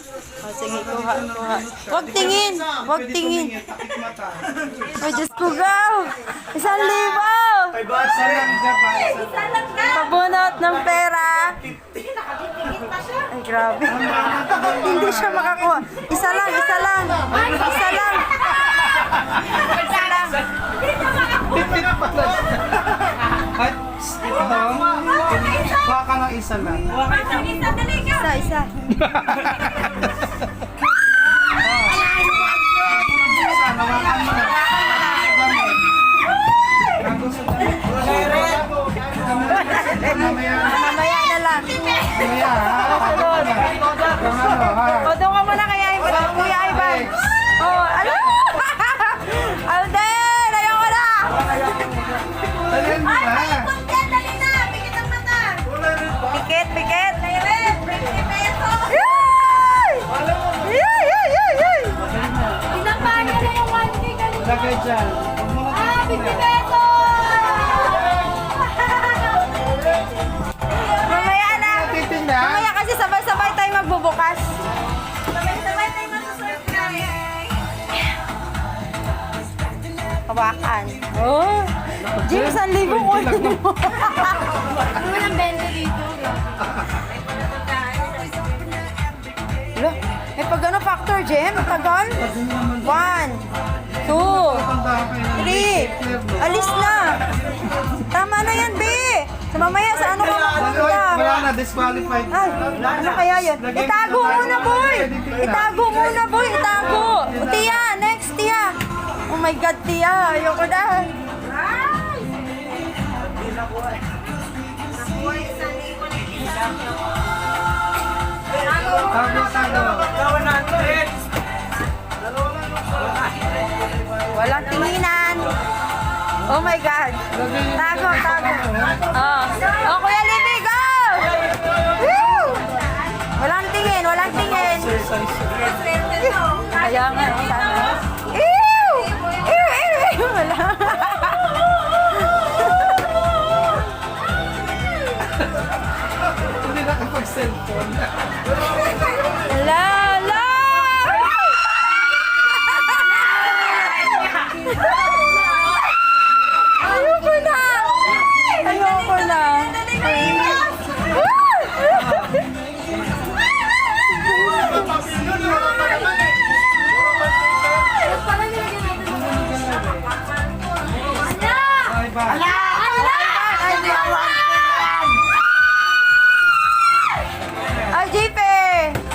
Oh, sige, kuha, kuha. Huwag tingin, huwag tingin. Oh, Diyos ko, go! 1,000! Pabunot ng pera. Ay, grabe. Hindi siya makakuha. Isa lang, isa lang. Isa lang. Isa lang. At ito, baka ng isa lang. Isa, isa. Mamaya na lang. O, doon ka muna kaya, Kuya Ivan. O, ano? Alden, ayoko na. Pikit, pikit. Lagay dyan. Mamaya na. Titinda. Mamaya kasi sabay-sabay tayo magbubukas. Hawakan. Oh. Jim, 1,000 ko. Walang benta dito. Hello? May pag ano factor, Jem? Tagal? 1, 2, 3. Alis na. Tama na yan, be. Sa mamaya, sa ano ka magpunta? Wala na, disqualified. Ay, ano kaya yun? Itago muna, boy! Itago muna, boy! Itago! O, Tia, next, Tia! Oh my God, Tia! Ayoko na! Walang tinginan! Oh my God! Tago, tago! Oh, oh Kuya Libby, go! Woo! Walang tingin, walang tingin! Kaya nga, sana. Ew! Ew, ew, ew! Wala. Hindi nakapag-cellphone.